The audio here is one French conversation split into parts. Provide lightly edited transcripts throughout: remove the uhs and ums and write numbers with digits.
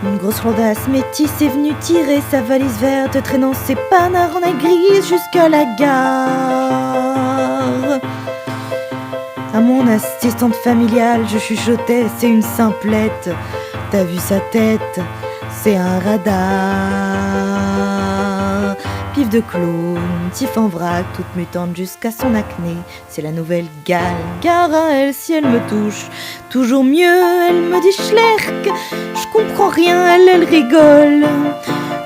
Une grosse rondasse métisse est venue tirer sa valise verte, traînant ses panards en grises jusqu'à la gare. À mon assistante familiale, je chuchotais, c'est une simplette. T'as vu sa tête, c'est un radar. Pif de clown, tif en vrac, toute mutante jusqu'à son acné. C'est la nouvelle gale, gare à elle si elle me touche. Toujours mieux, elle me dit schlerk. Je comprends rien, elle rigole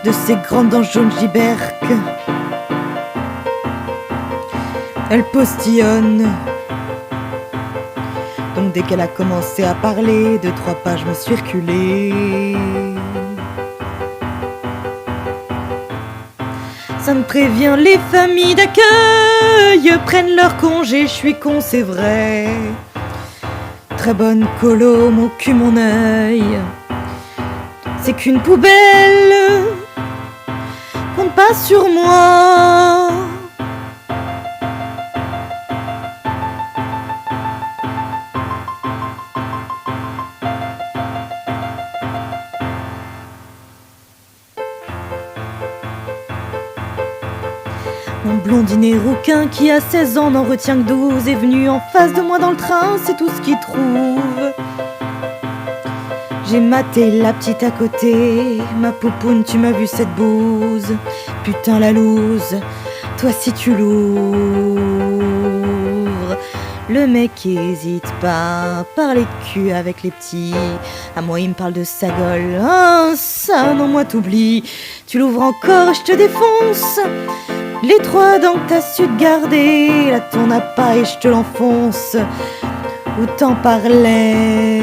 de ses grandes dents jaunes giberques. Elle postillonne. Donc dès qu'elle a commencé à parler, 2-3 pas je me suis reculée. Ça me prévient, les familles d'accueil prennent leur congé, je suis con c'est vrai. Très bonne colo, mon cul, mon œil. C'est qu'une poubelle, compte pas sur moi. Mon blondinet rouquin qui a 16 ans n'en retient que 12 est venu en face de moi dans le train, c'est tout ce qu'il trouve. J'ai maté la petite à côté, ma poupoune tu m'as vu cette bouse. Putain la loose, toi si tu l'ouvres. Le mec hésite pas, parler de cul avec les petits. À moi il me parle de sa gueule, ah ça non moi t'oublies. Tu l'ouvres encore et je te défonce. Les 3 dents que t'as su te garder, là t'en as pas et je te l'enfonce. Où t'en parlais.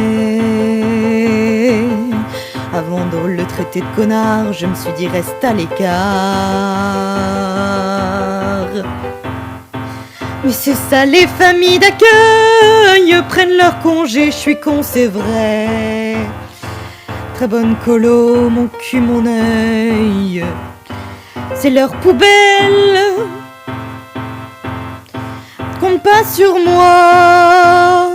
Avant de le traiter de connard, je me suis dit reste à l'écart. Mais c'est ça, les familles d'accueil prennent leur congé, je suis con c'est vrai. Très bonne colo, mon cul, mon œil. C'est leur poubelle, compte pas sur moi.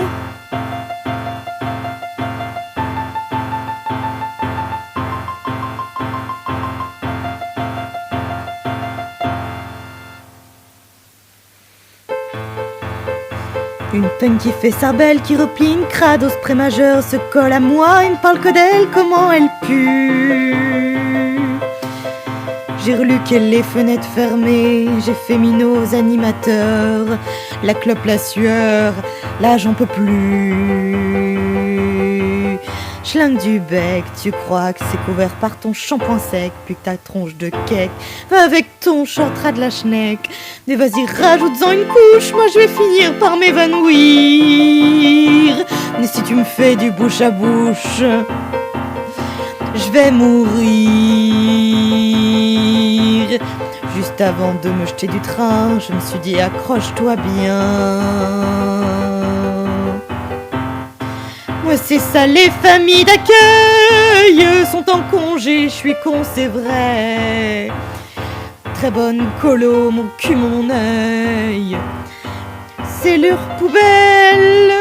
Une punk qui fait sa belle, qui replie une crade au spray majeur, se colle à moi et me parle que d'elle, comment elle pue. J'ai relu qu'elle les fenêtres fermées, j'ai fait minot aux animateurs, la clope, la sueur, là j'en peux plus. Schlingue du bec, tu crois que c'est couvert par ton shampoing sec, puis que ta tronche de cake va avec ton short à de la schneck. Mais vas-y rajoute-en une couche, moi je vais finir par m'évanouir. Mais si tu me fais du bouche à bouche, je vais mourir. Juste avant de me jeter du train, je me suis dit accroche-toi bien. Moi c'est ça, les familles d'accueil sont en congé, je suis con c'est vrai. Très bonne colo, mon cul, mon œil. C'est leur poubelle,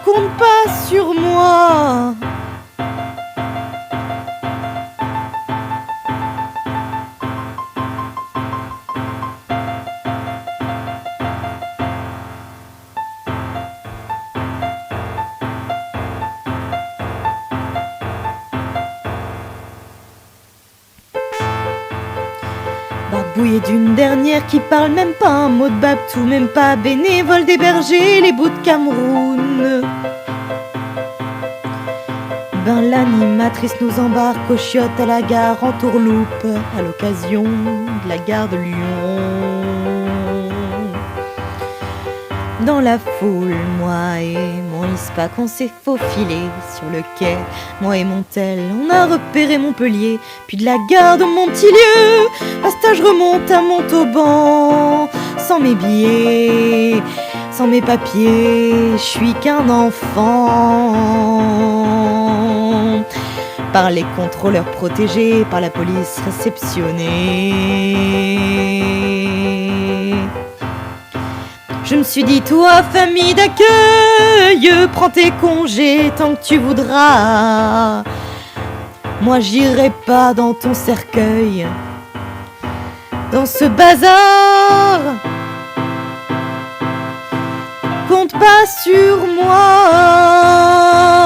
compte pas sur moi. Barbouillé d'une dernière qui parle même pas un mot de Babtou, même pas bénévole d'héberger les bouts de Cameroun. Ben l'animatrice nous embarque aux chiottes à la gare en tourloupe à l'occasion de la gare de Lyon. Dans la foule, moi et mon ISPAC, on s'est faufilé sur le quai. Moi et mon tel, on a repéré Montpellier. Puis de la gare de mon petit lieu, à stage remonte à Montauban. Sans mes billets, sans mes papiers, je suis qu'un enfant. Par les contrôleurs protégés, par la police réceptionnée. Je me suis dit, toi, famille d'accueil, prends tes congés tant que tu voudras. moi j'irai pas dans ton cercueil. Dans ce bazar, compte pas sur moi.